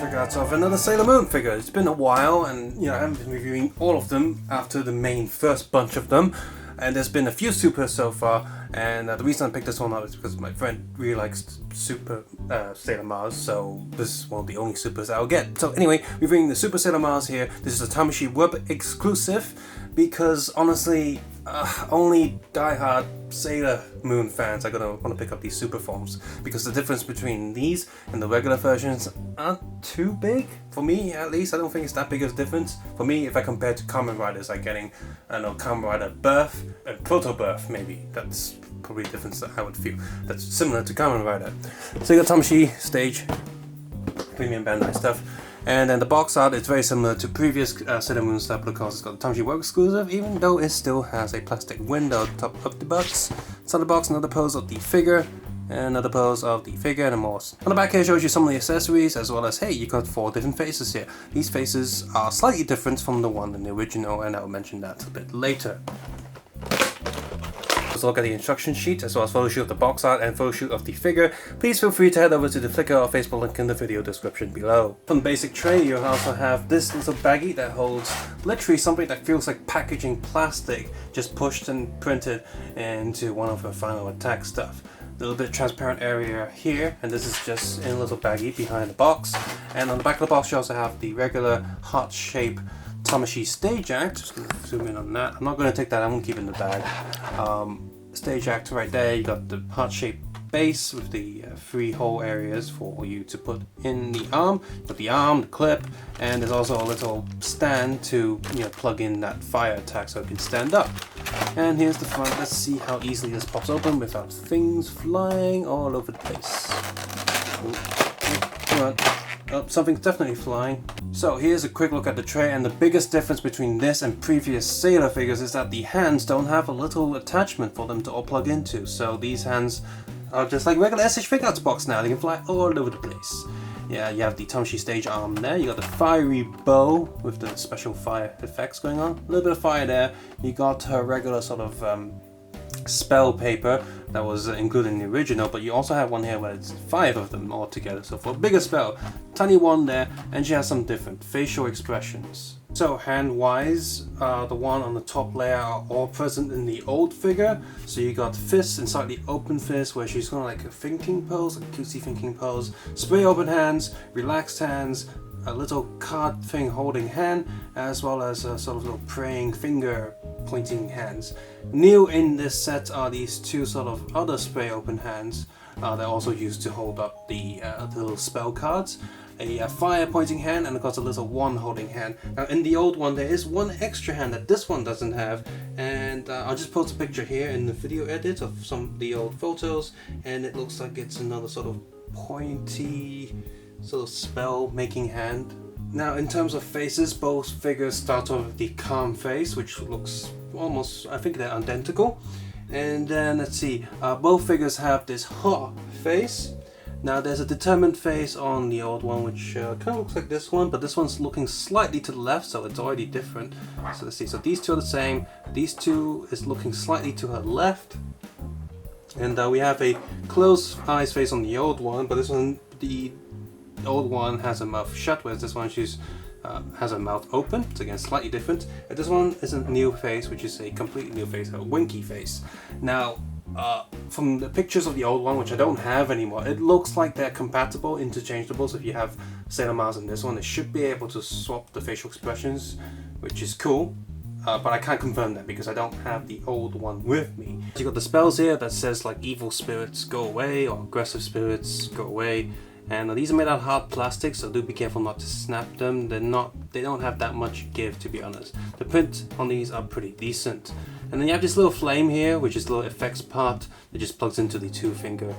Figaurts of another SailorMoon figure. It's been a while, and I haven't been reviewing all of them after the main first bunch of them. And there's been a few supers so far, and the reason I picked this one up is because my friend really likes Super SailorMars, so this is one of the only supers I'll get. So anyway, we're bringing the Super SailorMars here. This is a Tamashii Web exclusive, because honestly, only die-hard SailorMoon fans are gonna want to pick up these super forms, because the difference between these and the regular versions aren't too big. For me, at least, I don't think it's that big of a difference. For me, if I compare to Kamen Riders, like getting, I don't know, Kamen Rider Birth and Proto Birth, maybe. That's probably the difference that I would feel. That's similar to Kamen Rider. So you got Tamashii Stage, premium Bandai stuff. And then the box art is very similar to previous SailorMoon stuff, because it's got the Tamashii Web exclusive, even though it still has a plastic window at the top of the box. Inside the box, another pose of the figure, and another pose of the figure and more. On the back here shows you some of the accessories, as well as, hey, you got 4 different faces here. These faces are slightly different from the one in the original, and I'll mention that a bit later. Let's look at the instruction sheet, as well as photo shoot of the box art and photo shoot of the figure. Please feel free to head over to the Flickr or Facebook link in the video description below. From the basic tray, you also have this little baggie that holds literally something that feels like packaging plastic, just pushed and printed into one of her final attack stuff. A little bit transparent area here, and this is just in a little baggie behind the box. And on the back of the box you also have the regular heart shape Tamashii Stage Act. Just going to zoom in on that. I'm not going to take that, I'm going to keep it in the bag. Stage Act right there, you got the heart-shaped base with the 3 hole areas for you to put in the arm. You got the arm, the clip, and there's also a little stand to plug in that fire attack so it can stand up. And here's the front. Let's see how easily this pops open without things flying all over the place. Come on. Oh, something's definitely flying. So here's a quick look at the tray, and the biggest difference between this and previous Sailor figures is that the hands don't have a little attachment for them to all plug into. So these hands are just like regular SH Figaurts box now. They can fly all over the place. Yeah, you have the Tamashii Stage arm there. You got the fiery bow with the special fire effects going on. A little bit of fire there. You got her regular sort of spell paper that was included in the original, but you also have one here where it's 5 of them all together. So for a bigger spell, tiny one there, and she has some different facial expressions. So hand wise, the one on the top layer are all present in the old figure. So you got fists and slightly open fists where she's kind of like a thinking pose, like a cutesy thinking pose. Spray open hands, relaxed hands, a little card thing holding hand, as well as a sort of little praying finger pointing hands. New in this set are these 2 sort of other spray open hands they're also used to hold up the little spell cards. A fire pointing hand, and of course a little one holding hand. Now in the old one there is one extra hand that this one doesn't have, and I'll just post a picture here in the video edit of some of the old photos, and it looks like it's another sort of pointy sort of spell making hand. Now in terms of faces, both figures start off with the calm face, which looks almost, I think they're identical. And then let's see, both figures have this hot face. Now there's a determined face on the old one, which kind of looks like this one, but this one's looking slightly to the left, so it's already different. So let's see, so these 2 are the same. These 2 is looking slightly to her left. And we have a closed eyes face on the old one, but this one, the old one has her mouth shut, whereas this one she's has her mouth open. So again, slightly different. And this one is a new face, which is a completely new face, a winky face. Now, from the pictures of the old one, which I don't have anymore, it looks like they're compatible, interchangeable. So if you have SailorMars in this one, they should be able to swap the facial expressions, which is cool. But I can't confirm that because I don't have the old one with me. So you got the spells here that says like evil spirits go away or aggressive spirits go away. And these are made out of hard plastic, so do be careful not to snap them. They don't have that much give, to be honest. The print on these are pretty decent. And then you have this little flame here, which is the little effects part that just plugs into the 2 finger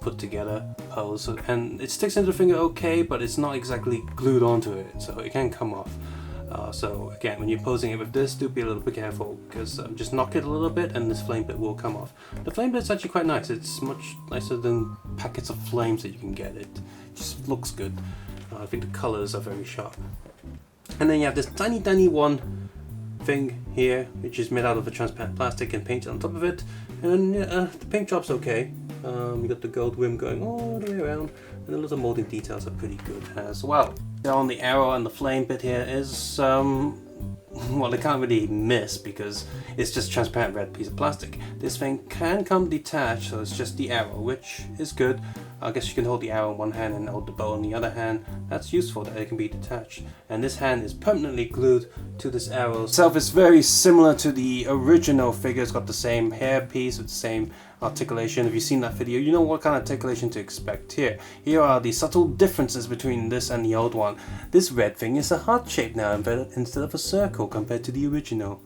put together pose. And it sticks into the finger okay, but it's not exactly glued onto it, so it can come off. So again, when you're posing it with this, do be a little bit careful, because just knock it a little bit and this flame bit will come off. The flame bit's actually quite nice. It's much nicer than packets of flames that you can get. It just looks good. I think the colors are very sharp. And then you have this tiny one thing here, which is made out of a transparent plastic and painted on top of it. And the paint job's okay. You got the gold rim going all the way around, and the little molding details are pretty good as well. Now on the arrow and the flame bit here is, well, they can't really miss because it's just transparent red piece of plastic. This thing can come detached, so it's just the arrow, which is good. I guess you can hold the arrow in one hand and hold the bow in the other hand. That's useful that it can be detached. And this hand is permanently glued to this arrow itself. It's very similar to the original figure. It's got the same hair piece with the same articulation. If you've seen that video, you know what kind of articulation to expect here. Here are the subtle differences between this and the old one. This red thing is a heart shape now instead of a circle compared to the original.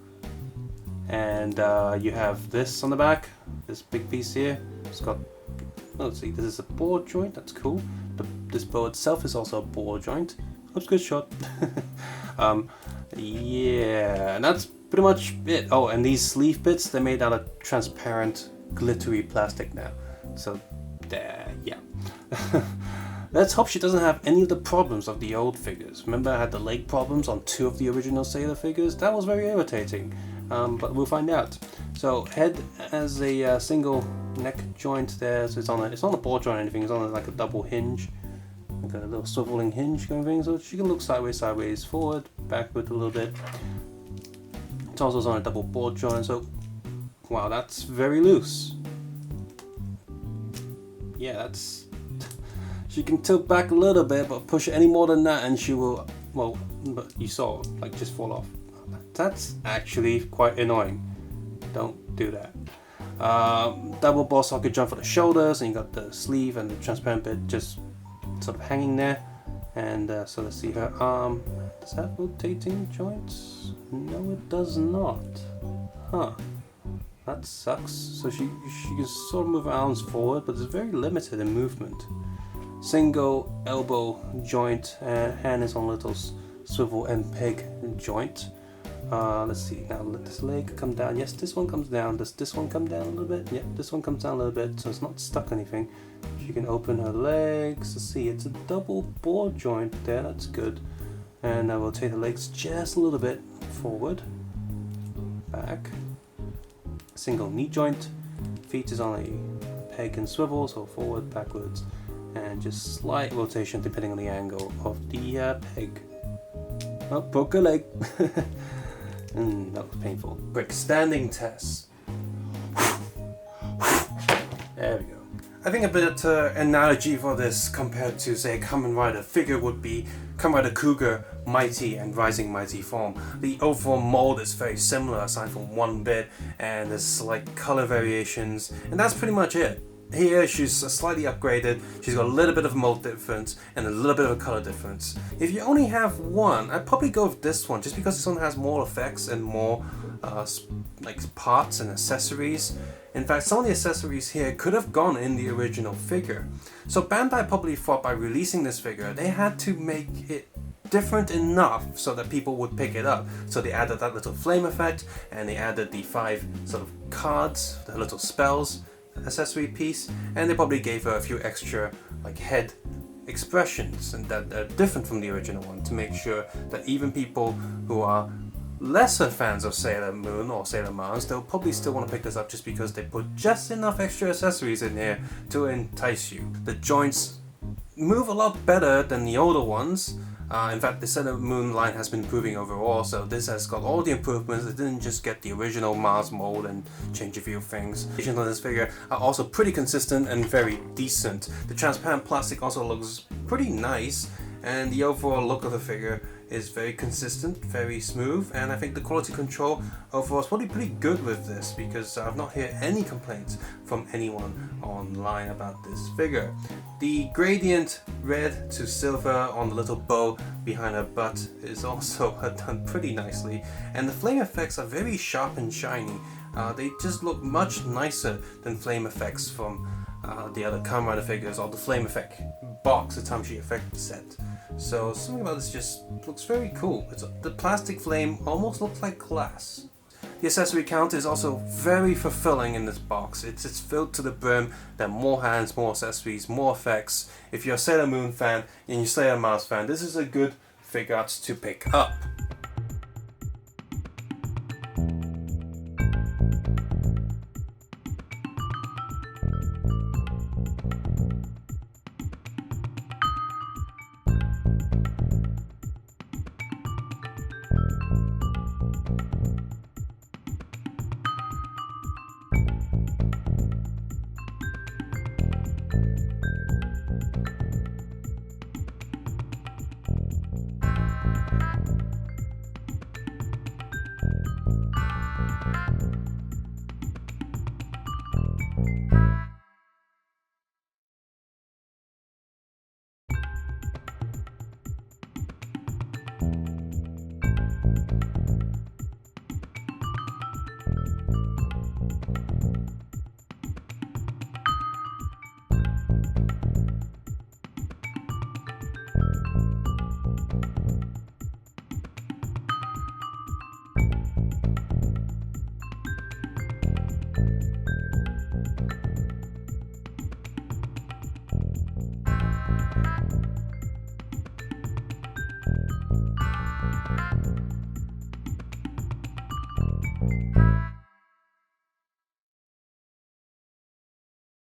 And you have this on the back, this big piece here. It's got, let's see, this is a ball joint, that's cool. This bow itself is also a ball joint. Oops, good shot. Yeah, and that's pretty much it. Oh, and these sleeve bits, they're made out of transparent, glittery plastic now. So, yeah. Let's hope she doesn't have any of the problems of the old figures. Remember I had the leg problems on 2 of the original Sailor figures? That was very irritating, but we'll find out. So head has a single neck joint there, so it's on a ball joint or anything, it's on like a double hinge. Like a little swiveling hinge kind of thing, so she can look sideways, forward, backward a little bit. It's also on a double ball joint, so wow, that's very loose. Yeah, that's... She can tilt back a little bit, but push any more than that and she will, well, but you saw, like, just fall off. That's actually quite annoying. Don't do that. Double ball socket joint for the shoulders, and you got the sleeve and the transparent bit just sort of hanging there. And so let's see her arm. Does that have rotating joints? No, it does not. Huh. That sucks. So she can sort of move her arms forward, but it's very limited in movement. Single elbow joint, hand is on a little swivel and peg joint. Let's see, now let this leg come down. Yes, this one comes down. Does this one come down a little bit? Yep, this one comes down a little bit, so it's not stuck anything. She can open her legs. Let's see, it's a double ball joint there, that's good. And I will rotate her legs just a little bit forward, back. Single knee joint, feet is on a peg and swivel, so forward, backwards, and just slight rotation depending on the angle of the peg. Oh, broke her leg. That was painful. Quick standing test. There we go. I think a better analogy for this compared to, say, a Kamen Rider figure would be Kamen Rider Cougar Mighty and Rising Mighty form. The overall mold is very similar aside from one bit, and there's slight color variations, and that's pretty much it. Here she's slightly upgraded, she's got a little bit of mold difference and a little bit of a color difference. If you only have one, I'd probably go with this one just because this one has more effects and more like parts and accessories. In fact, some of the accessories here could have gone in the original figure. So Bandai probably thought by releasing this figure, they had to make it different enough so that people would pick it up. So they added that little flame effect, and they added the 5 sort of cards, the little spells accessory piece, and they probably gave her a few extra like head expressions and that are different from the original one to make sure that even people who are lesser fans of SailorMoon or SailorMars, they'll probably still want to pick this up just because they put just enough extra accessories in here to entice you. The joints move a lot better than the older ones. In fact, the SailorMoon line has been improving overall, so this has got all the improvements. It didn't just get the original Mars mold and change a few things. The on this figure are also pretty consistent and very decent. The transparent plastic also looks pretty nice, and the overall look of the figure is very consistent, very smooth, and I think the quality control overall is probably pretty good with this because I've not heard any complaints from anyone online about this figure. The gradient red to silver on the little bow behind her butt is also done pretty nicely, and the flame effects are very sharp and shiny. They just look much nicer than flame effects from the other Kamen Rider figures or the flame effect box, the Tamashii effect set. So something about this just looks very cool. The plastic flame almost looks like glass. The accessory count is also very fulfilling in this box. It's filled to the brim. There are more hands, more accessories, more effects. If you're a SailorMoon fan and you're a SailorMars fan, this is a good Figaurts to pick up.